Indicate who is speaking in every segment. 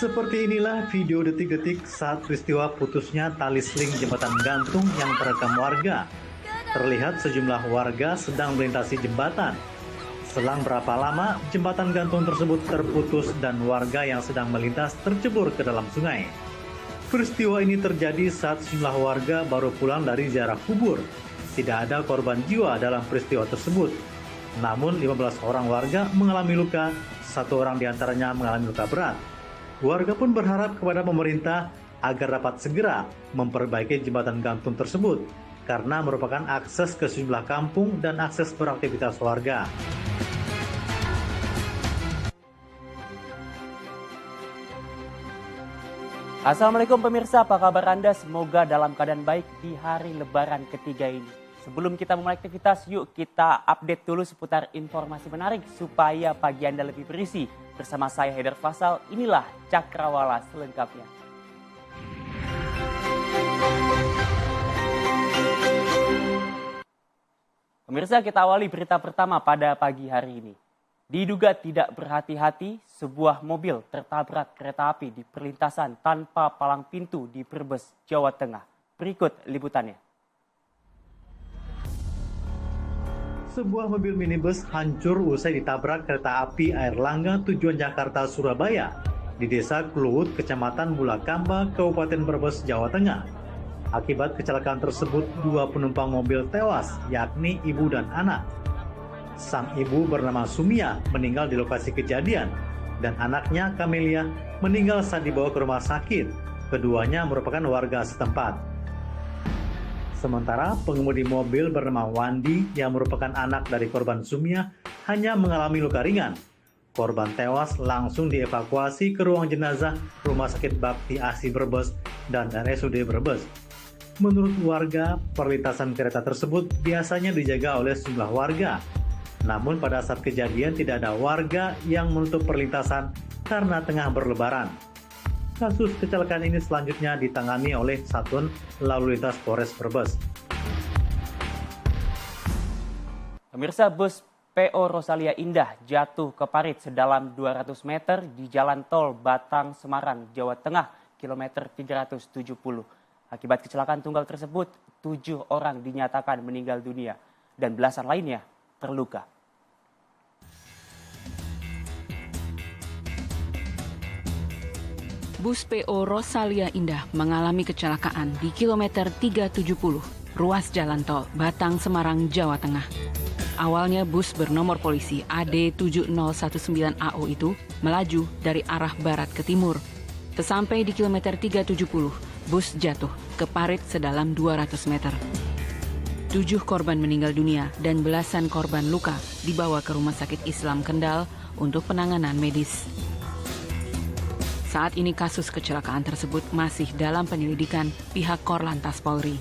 Speaker 1: Seperti inilah video detik-detik saat peristiwa putusnya tali seling jembatan gantung yang terekam warga. Terlihat sejumlah warga sedang melintasi jembatan. Selang berapa lama, jembatan gantung tersebut terputus dan warga yang sedang melintas tercebur ke dalam sungai. Peristiwa ini terjadi saat sejumlah warga baru pulang dari ziarah kubur. Tidak ada korban jiwa dalam peristiwa tersebut. Namun 15 orang warga mengalami luka, 1 orang diantaranya mengalami luka berat. Warga pun berharap kepada pemerintah agar dapat segera memperbaiki jembatan gantung tersebut karena merupakan akses ke sejumlah kampung dan akses beraktivitas warga.
Speaker 2: Assalamualaikum pemirsa, apa kabar Anda? Semoga dalam keadaan baik di hari lebaran ketiga ini. Sebelum kita memulai aktivitas, yuk kita update dulu seputar informasi menarik supaya pagi Anda lebih berisi. Bersama saya Haidar Faisal, inilah Cakrawala selengkapnya. Pemirsa, kita awali berita pertama pada pagi hari ini. Diduga tidak berhati-hati, sebuah mobil tertabrak kereta api di perlintasan tanpa palang pintu di Brebes, Jawa Tengah. Berikut liputannya.
Speaker 1: Sebuah mobil minibus hancur usai ditabrak kereta api Airlangga tujuan Jakarta-Surabaya di Desa Kluwut, Kecamatan Bulakamba, Kabupaten Brebes, Jawa Tengah. Akibat kecelakaan tersebut, 2 penumpang mobil tewas, yakni ibu dan anak. Sang ibu bernama Sumia meninggal di lokasi kejadian, dan anaknya Kamelia meninggal saat dibawa ke rumah sakit. Keduanya merupakan warga setempat. Sementara pengemudi mobil bernama Wandi yang merupakan anak dari korban Sumia hanya mengalami luka ringan. Korban tewas langsung dievakuasi ke ruang jenazah Rumah Sakit Bakti Asi Brebes dan RSUD Brebes. Menurut warga, perlintasan kereta tersebut biasanya dijaga oleh sejumlah warga. Namun pada saat kejadian tidak ada warga yang menutup perlintasan karena tengah berlebaran. Kasus kecelakaan ini selanjutnya ditangani oleh Satuan Lalu Lintas Polres Brebes.
Speaker 2: Pemirsa, bus PO Rosalia Indah jatuh ke parit sedalam 200 meter di Jalan Tol Batang Semarang, Jawa Tengah, kilometer 370. Akibat kecelakaan tunggal tersebut, 7 orang dinyatakan meninggal dunia dan belasan lainnya terluka.
Speaker 3: Bus PO Rosalia Indah mengalami kecelakaan di kilometer 370, ruas jalan tol Batang Semarang, Jawa Tengah. Awalnya bus bernomor polisi AD7019AO itu melaju dari arah barat ke timur. Sesampai di kilometer 370, bus jatuh ke parit sedalam 200 meter. 7 korban meninggal dunia dan belasan korban luka dibawa ke Rumah Sakit Islam Kendal untuk penanganan medis. Saat ini kasus kecelakaan tersebut masih dalam penyelidikan pihak Korlantas Polri.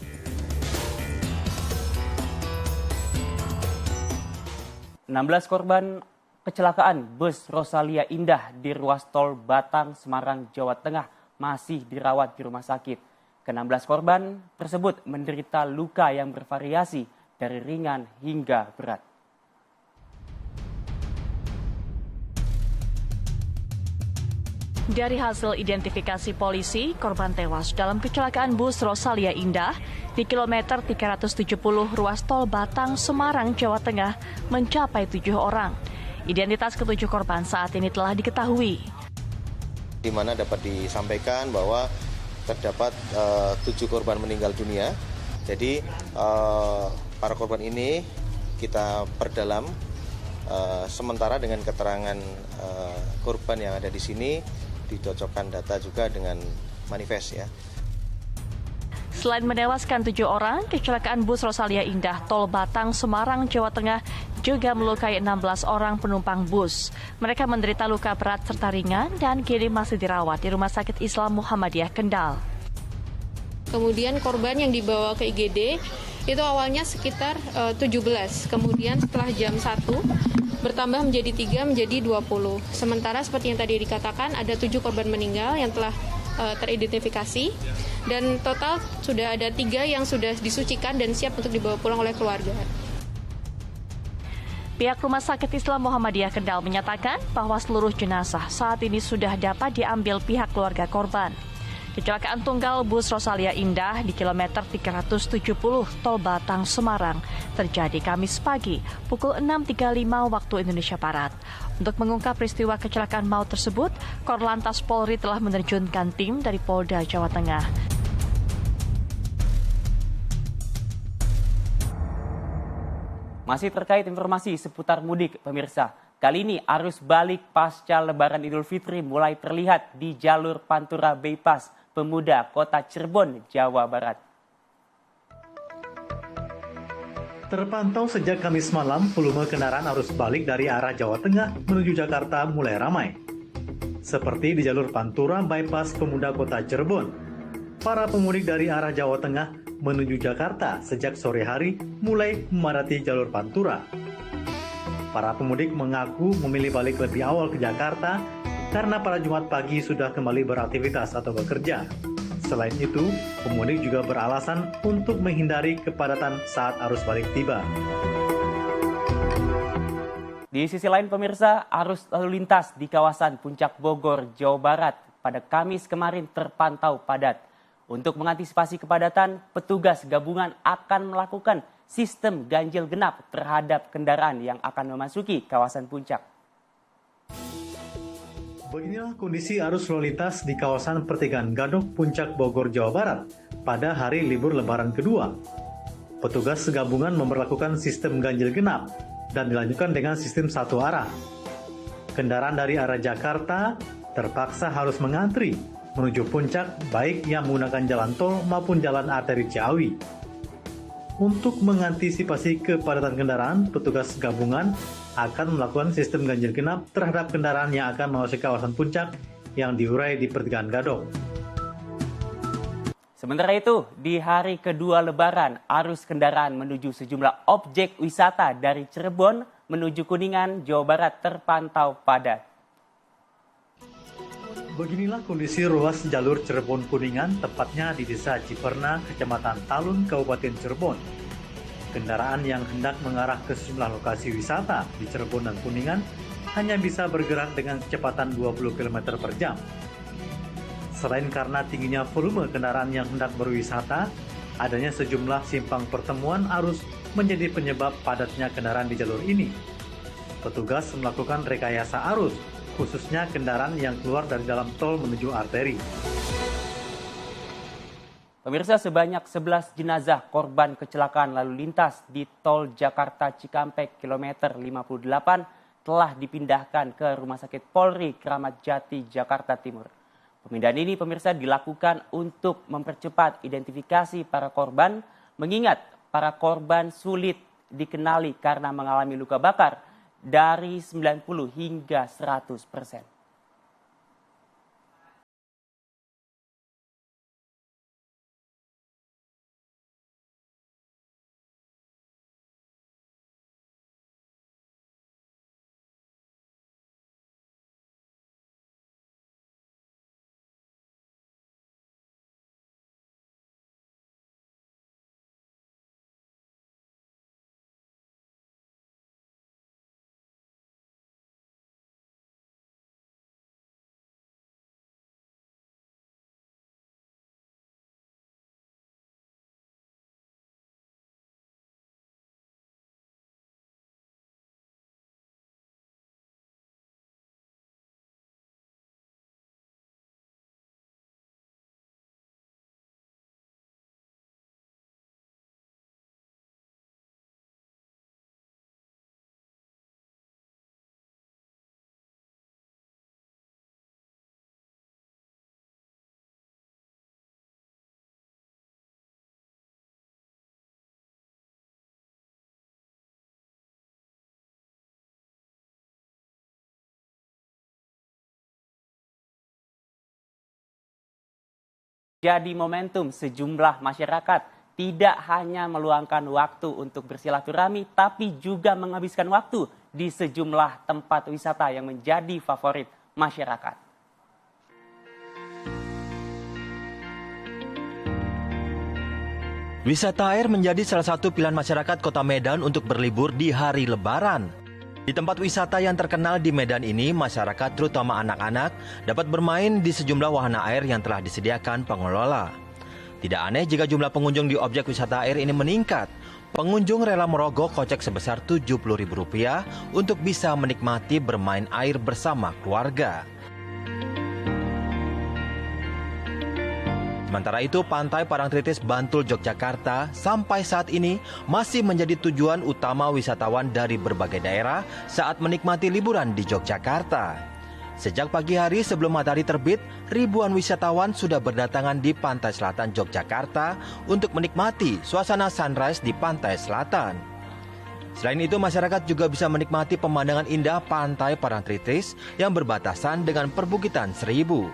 Speaker 2: (16) korban kecelakaan bus Rosalia Indah di ruas tol Batang Semarang, Jawa Tengah masih dirawat di rumah sakit. Ke-16 korban tersebut menderita luka yang bervariasi dari ringan hingga berat.
Speaker 4: Dari hasil identifikasi polisi, korban tewas dalam kecelakaan bus Rosalia Indah di kilometer 370 ruas tol Batang Semarang, Jawa Tengah mencapai 7 orang. Identitas ke-7 korban saat ini telah diketahui.
Speaker 5: Di mana dapat disampaikan bahwa terdapat 7 korban meninggal dunia. Jadi para korban ini kita perdalam sementara dengan keterangan korban yang ada di sini. Dicocokkan data juga dengan manifest ya.
Speaker 4: Selain menewaskan 7 orang, kecelakaan bus Rosalia Indah tol Batang Semarang, Jawa Tengah juga melukai 16 orang penumpang bus. Mereka menderita luka berat serta ringan dan kini masih dirawat di Rumah Sakit Islam Muhammadiyah Kendal.
Speaker 6: Kemudian korban yang dibawa ke IGD itu awalnya sekitar 17, kemudian setelah jam 1 bertambah menjadi 3 menjadi 20. Sementara seperti yang tadi dikatakan ada 7 korban meninggal yang telah teridentifikasi dan total sudah ada 3 yang sudah disucikan dan siap untuk dibawa pulang oleh keluarga.
Speaker 4: Pihak Rumah Sakit Islam Muhammadiyah Kendal menyatakan bahwa seluruh jenazah saat ini sudah dapat diambil pihak keluarga korban. Kecelakaan tunggal bus Rosalia Indah di kilometer 370 Tol Batang Semarang terjadi Kamis pagi pukul 6.35 waktu Indonesia Barat. Untuk mengungkap peristiwa kecelakaan maut tersebut, Korlantas Polri telah menerjunkan tim dari Polda Jawa Tengah.
Speaker 2: Masih terkait informasi seputar mudik, pemirsa. Kali ini arus balik pasca Lebaran Idul Fitri mulai terlihat di jalur Pantura Bypass Pemuda Kota Cirebon, Jawa Barat.
Speaker 1: Terpantau sejak Kamis malam, volume kendaraan arus balik dari arah Jawa Tengah menuju Jakarta mulai ramai. Seperti di jalur Pantura Bypass Pemuda Kota Cirebon, para pemudik dari arah Jawa Tengah menuju Jakarta sejak sore hari mulai memadati jalur Pantura. Para pemudik mengaku memilih balik lebih awal ke Jakarta karena pada Jumat pagi sudah kembali beraktivitas atau bekerja. Selain itu, pemudik juga beralasan untuk menghindari kepadatan saat arus balik tiba.
Speaker 2: Di sisi lain pemirsa, arus lalu lintas di kawasan Puncak Bogor, Jawa Barat pada Kamis kemarin terpantau padat. Untuk mengantisipasi kepadatan, petugas gabungan akan melakukan sistem ganjil genap terhadap kendaraan yang akan memasuki kawasan puncak.
Speaker 1: Beginilah kondisi arus lalu lintas di kawasan Pertigaan Gadok, Puncak Bogor, Jawa Barat pada hari libur Lebaran kedua. Petugas gabungan memberlakukan sistem ganjil genap dan dilanjutkan dengan sistem satu arah. Kendaraan dari arah Jakarta terpaksa harus mengantri menuju puncak baik yang menggunakan jalan tol maupun jalan arteri Ciawi. Untuk mengantisipasi kepadatan kendaraan, petugas gabungan akan melakukan sistem ganjil genap terhadap kendaraan yang akan memasuki kawasan puncak yang diurai di Pertigaan Gadok.
Speaker 2: Sementara itu, di hari kedua Lebaran, arus kendaraan menuju sejumlah objek wisata dari Cirebon menuju Kuningan, Jawa Barat terpantau padat.
Speaker 1: Beginilah kondisi ruas jalur Cirebon-Kuningan, tepatnya di Desa Ciperna, Kecamatan Talun, Kabupaten Cirebon. Kendaraan yang hendak mengarah ke sejumlah lokasi wisata di Cirebon dan Kuningan hanya bisa bergerak dengan kecepatan 20 km per jam. Selain karena tingginya volume kendaraan yang hendak berwisata, adanya sejumlah simpang pertemuan arus menjadi penyebab padatnya kendaraan di jalur ini. Petugas melakukan rekayasa arus, khususnya kendaraan yang keluar dari dalam tol menuju arteri.
Speaker 2: Pemirsa, sebanyak 11 jenazah korban kecelakaan lalu lintas di tol Jakarta Cikampek kilometer 58 telah dipindahkan ke Rumah Sakit Polri Kramat Jati, Jakarta Timur. Pemindahan ini pemirsa dilakukan untuk mempercepat identifikasi para korban, mengingat para korban sulit dikenali karena mengalami luka bakar dari 90 hingga 100%. Jadi momentum sejumlah masyarakat tidak hanya meluangkan waktu untuk bersilaturahmi, tapi juga menghabiskan waktu di sejumlah tempat wisata yang menjadi favorit masyarakat.
Speaker 7: Wisata air menjadi salah satu pilihan masyarakat Kota Medan untuk berlibur di hari Lebaran. Di tempat wisata yang terkenal di Medan ini, masyarakat terutama anak-anak dapat bermain di sejumlah wahana air yang telah disediakan pengelola. Tidak aneh jika jumlah pengunjung di objek wisata air ini meningkat. Pengunjung rela merogoh kocek sebesar Rp70.000 untuk bisa menikmati bermain air bersama keluarga. Sementara itu, Pantai Parangtritis, Bantul, Yogyakarta sampai saat ini masih menjadi tujuan utama wisatawan dari berbagai daerah saat menikmati liburan di Yogyakarta. Sejak pagi hari sebelum matahari terbit, ribuan wisatawan sudah berdatangan di pantai selatan Yogyakarta untuk menikmati suasana sunrise di pantai selatan. Selain itu, masyarakat juga bisa menikmati pemandangan indah Pantai Parangtritis yang berbatasan dengan Perbukitan Seribu.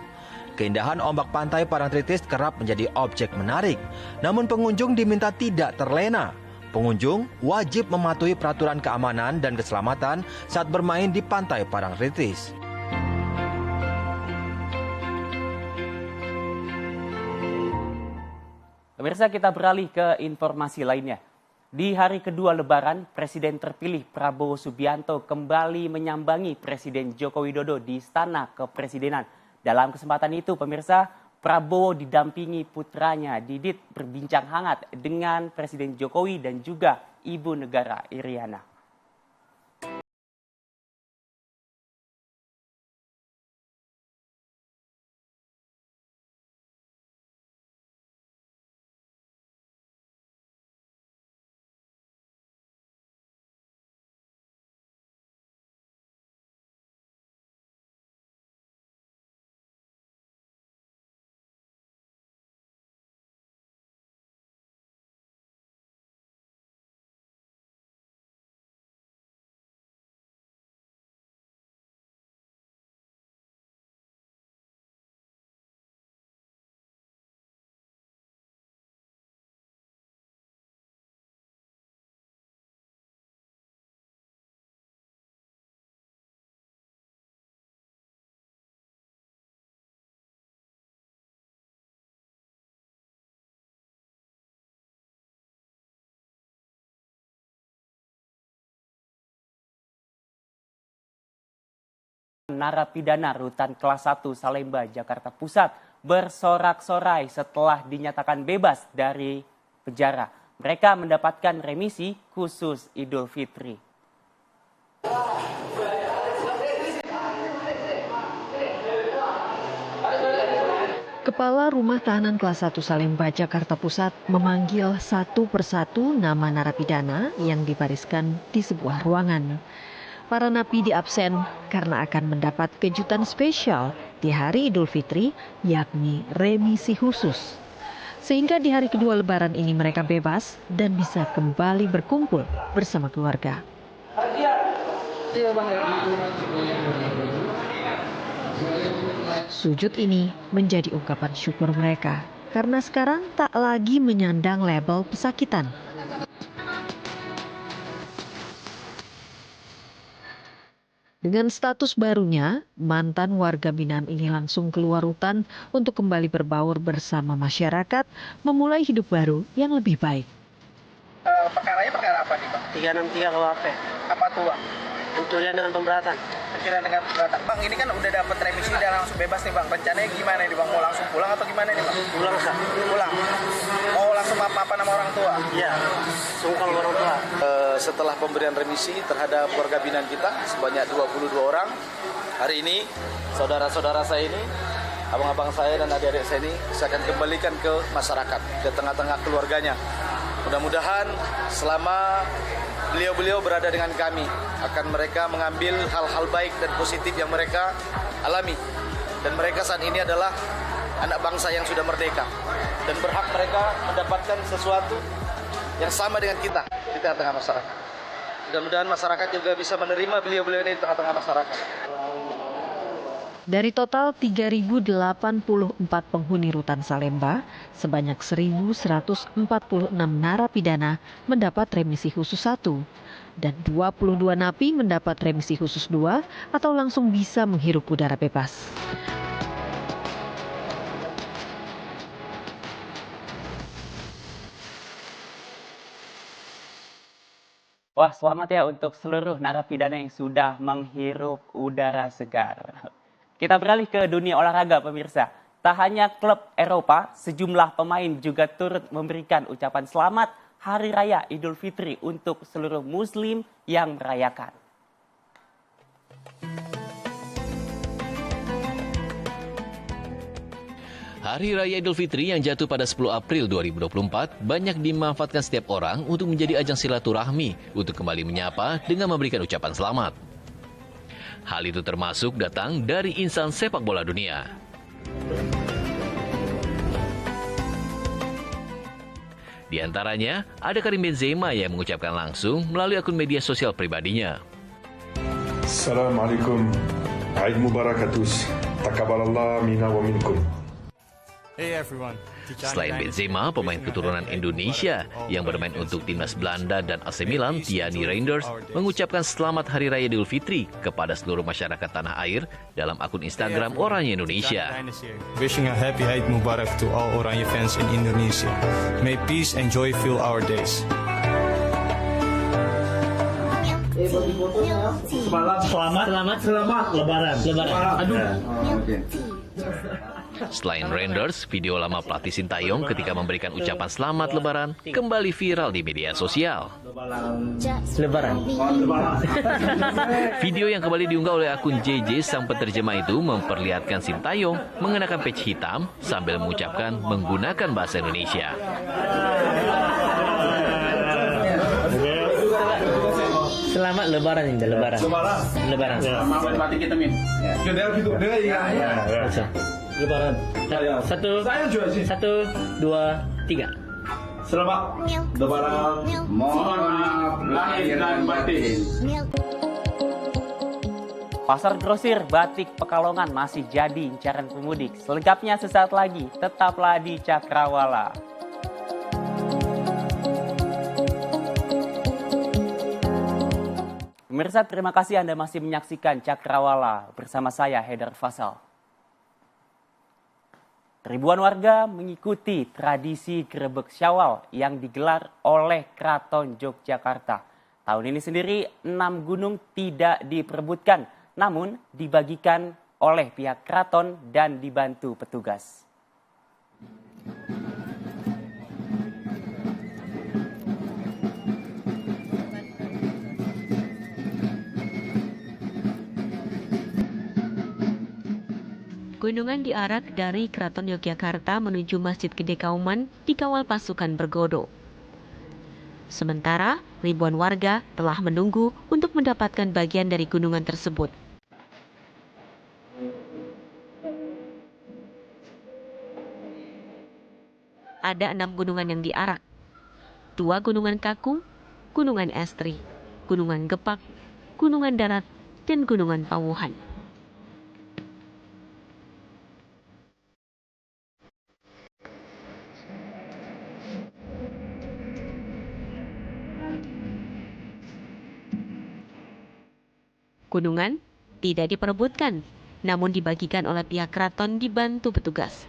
Speaker 7: Keindahan ombak Pantai Parangtritis kerap menjadi objek menarik, namun pengunjung diminta tidak terlena. Pengunjung wajib mematuhi peraturan keamanan dan keselamatan saat bermain di Pantai Parangtritis.
Speaker 2: Pemirsa, kita beralih ke informasi lainnya. Di hari kedua Lebaran, Presiden terpilih Prabowo Subianto kembali menyambangi Presiden Joko Widodo di Istana Kepresidenan. Dalam kesempatan itu, pemirsa, Prabowo didampingi putranya Didit berbincang hangat dengan Presiden Jokowi dan juga Ibu Negara Iriana. Narapidana Rutan Kelas 1 Salemba, Jakarta Pusat bersorak-sorai setelah dinyatakan bebas dari penjara. Mereka mendapatkan remisi khusus Idul Fitri.
Speaker 8: Kepala Rumah Tahanan Kelas 1 Salemba, Jakarta Pusat memanggil satu persatu nama narapidana yang dibariskan di sebuah ruangan. Para napi diabsen karena akan mendapat kejutan spesial di hari Idul Fitri, yakni remisi khusus. Sehingga di hari kedua Lebaran ini mereka bebas dan bisa kembali berkumpul bersama keluarga. Sujud ini menjadi ungkapan syukur mereka karena sekarang tak lagi menyandang label pesakitan. Dengan status barunya, mantan warga binaan ini langsung keluar rutan untuk kembali berbaur bersama masyarakat, memulai hidup baru yang lebih baik.
Speaker 9: Perkaranya perkara apa nih, Bang?
Speaker 10: 363 KUHP.
Speaker 9: Apa tuh, Bang?
Speaker 10: Pencurian dengan pemberatan.
Speaker 9: Pencurian dengan pemberatan. Bang, ini kan udah dapat remisi dan langsung bebas nih, Bang. Rencananya gimana nih, Bang? Mau langsung pulang atau gimana nih, Bang?
Speaker 10: Pulang, Kak.
Speaker 9: Pulang. Mau langsung apa nama orang tua?
Speaker 10: Iya, sungkal orang tua.
Speaker 5: Setelah pemberian remisi terhadap warga binaan kita sebanyak 22 orang, hari ini saudara-saudara saya ini, abang-abang saya dan adik-adik saya ini, saya akan kembalikan ke masyarakat, ke tengah-tengah keluarganya. Mudah-mudahan selama beliau-beliau berada dengan kami, akan mereka mengambil hal-hal baik dan positif yang mereka alami. Dan mereka saat ini adalah anak bangsa yang sudah merdeka. Dan berhak mereka mendapatkan sesuatu yang sama dengan kita di tengah-tengah masyarakat. Mudah-mudahan masyarakat juga bisa menerima beliau-beliau ini di tengah-tengah masyarakat.
Speaker 8: Dari total 3.084 penghuni rutan Salemba, sebanyak 1.146 narapidana mendapat remisi khusus 1 dan 22 napi mendapat remisi khusus 2 atau langsung bisa menghirup udara bebas.
Speaker 2: Wah, selamat ya untuk seluruh narapidana yang sudah menghirup udara segar. Kita beralih ke dunia olahraga, pemirsa. Tak hanya klub Eropa, sejumlah pemain juga turut memberikan ucapan selamat Hari Raya Idul Fitri untuk seluruh Muslim yang merayakan.
Speaker 11: Hari Raya Idul Fitri yang jatuh pada 10 April 2024 banyak dimanfaatkan setiap orang untuk menjadi ajang silaturahmi untuk kembali menyapa dengan memberikan ucapan selamat. Hal itu termasuk datang dari insan sepak bola dunia. Di antaranya, ada Karim Benzema yang mengucapkan langsung melalui akun media sosial pribadinya.
Speaker 12: Assalamualaikum, Eid Mubarak atus, taqabbalallah minna wa minkum.
Speaker 11: Selain Benzema, pemain keturunan Indonesia yang bermain untuk timnas Belanda dan AC Milan, Tiani Reinders, mengucapkan selamat Hari Raya Idul Fitri kepada seluruh masyarakat tanah air dalam akun Instagram Oranje Indonesia.
Speaker 13: Wishing a happy Eid Mubarak to all Oranje fans in Indonesia. May peace and joy fill our days.
Speaker 10: Selamat Lebaran.
Speaker 11: Selain Reinders, video lama pelatih Sintayong ketika memberikan ucapan selamat Lebaran kembali viral di media sosial.
Speaker 10: Lebaran.
Speaker 11: Video yang kembali diunggah oleh akun JJ sang penerjemah itu memperlihatkan Sintayong mengenakan peci hitam sambil mengucapkan menggunakan bahasa Indonesia.
Speaker 10: Selamat Lebaran, Indah. Lebaran. Lebaran. Satu, dua, tiga.
Speaker 12: Selamat Lebaran. Mohon maaf lahir dan batin.
Speaker 2: Pasar grosir batik Pekalongan masih jadi incaran pemudik. Selengkapnya sesaat lagi, tetaplah di Cakrawala. Pemirsa, terima kasih Anda masih menyaksikan Cakrawala bersama saya, Haidar Fasal. Ribuan warga mengikuti tradisi Grebek Syawal yang digelar oleh Keraton Yogyakarta. Tahun ini sendiri 6 gunung tidak diperebutkan, namun dibagikan oleh pihak keraton dan dibantu petugas.
Speaker 8: Gunungan diarak dari Keraton Yogyakarta menuju Masjid Gede Kauman dikawal pasukan bergodo. Sementara, ribuan warga telah menunggu untuk mendapatkan bagian dari gunungan tersebut. Ada 6 gunungan yang diarak. 2 gunungan Kakung, Gunungan Estri, Gunungan Gepak, Gunungan Darat, dan Gunungan Pawuhan. Gunungan tidak diperebutkan, namun dibagikan oleh pihak keraton dibantu petugas.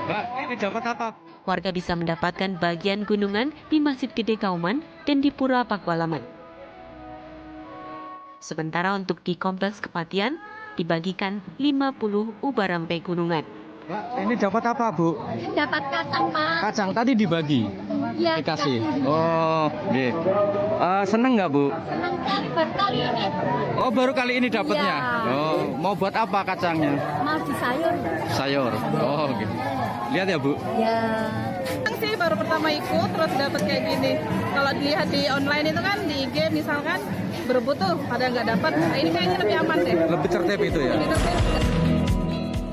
Speaker 10: Mbak, ini dapat apa?
Speaker 8: Warga bisa mendapatkan bagian gunungan di Masjid Gede Kauman dan di Pura Pakualaman. Sementara untuk di Kompleks Kepatian, dibagikan 50 ubarampe gunungan.
Speaker 10: Mbak, ini dapat apa, Bu?
Speaker 14: Dapat kacang, Pak.
Speaker 10: Kacang tadi dibagi?
Speaker 14: Ya,
Speaker 10: Dikasih? Oh, iya. Seneng nggak, Bu?
Speaker 14: senang baru kali ini.
Speaker 10: Oh, baru kali ini dapatnya?
Speaker 14: Ya.
Speaker 10: Oh, mau buat apa kacangnya?
Speaker 14: Mau disayur.
Speaker 10: Sayur? Oh, oke. Lihat ya, Bu?
Speaker 14: Ya.
Speaker 15: Sih baru pertama ikut terus dapat kayak gini. Kalau dilihat di online itu kan di IG misalkan berebut tuh pada nggak dapat. Nah ini kayaknya lebih aman deh.
Speaker 10: Lebih tertib itu ya?
Speaker 15: Lebih tertib.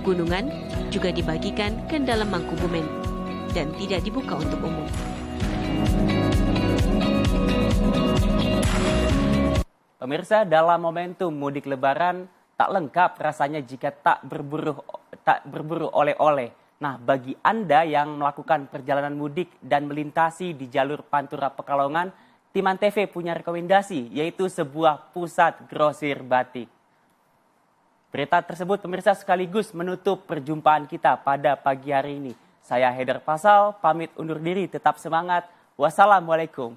Speaker 8: Gunungan juga dibagikan ke dalam Mangkubumen dan tidak dibuka untuk umum.
Speaker 2: Pemirsa, dalam momentum mudik Lebaran tak lengkap rasanya jika tak berburu oleh-oleh. Nah, bagi Anda yang melakukan perjalanan mudik dan melintasi di jalur Pantura Pekalongan, tim Antv punya rekomendasi, yaitu sebuah pusat grosir batik. Berita tersebut pemirsa sekaligus menutup perjumpaan kita pada pagi hari ini. Saya Haidar Pasal, pamit undur diri, tetap semangat. Wassalamualaikum.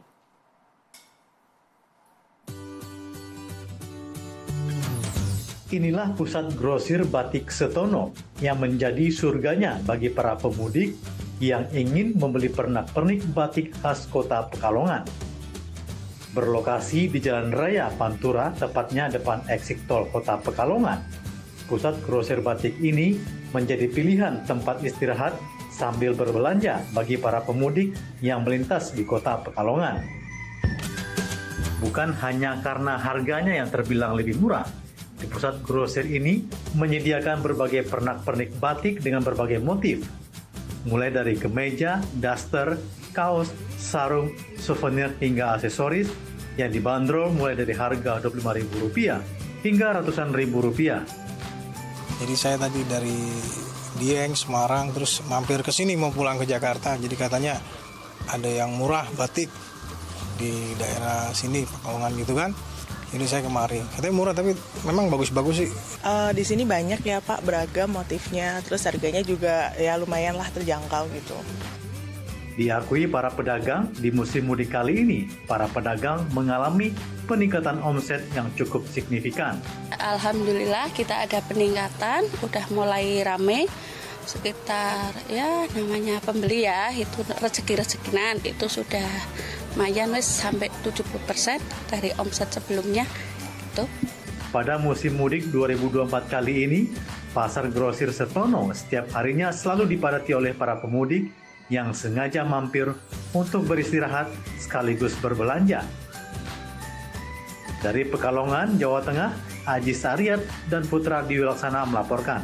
Speaker 1: Inilah pusat grosir batik Setono yang menjadi surganya bagi para pemudik yang ingin membeli pernak-pernik batik khas kota Pekalongan. Berlokasi di Jalan Raya Pantura, tepatnya depan exit tol kota Pekalongan, pusat grosir batik ini menjadi pilihan tempat istirahat sambil berbelanja bagi para pemudik yang melintas di kota Pekalongan. Bukan hanya karena harganya yang terbilang lebih murah, di pusat grosir ini menyediakan berbagai pernak-pernik batik dengan berbagai motif, mulai dari kemeja, daster, kaos, sarung, souvenir hingga aksesoris yang dibanderol mulai dari harga Rp25.000 hingga ratusan ribu rupiah.
Speaker 16: Jadi saya tadi dari Dieng, Semarang, terus mampir ke sini mau pulang ke Jakarta. Jadi katanya ada yang murah batik di daerah sini, Pekalongan gitu kan. Jadi saya kemari. Katanya murah tapi memang bagus-bagus sih.
Speaker 17: Di sini banyak ya Pak, beragam motifnya. Terus harganya juga ya lumayan lah terjangkau gitu.
Speaker 1: Diakui para pedagang, di musim mudik kali ini, para pedagang mengalami peningkatan omset yang cukup signifikan.
Speaker 18: Alhamdulillah kita ada peningkatan, udah mulai rame. Sekitar ya namanya pembeli ya, itu rezeki-rezekinan itu sudah lumayan sampai 70% dari omset sebelumnya gitu.
Speaker 1: Pada musim mudik 2024 kali ini, pasar grosir Setono setiap harinya selalu dipadati oleh para pemudik yang sengaja mampir untuk beristirahat sekaligus berbelanja. Dari Pekalongan, Jawa Tengah, Aji Sariat dan Putra Diwilaksana melaporkan.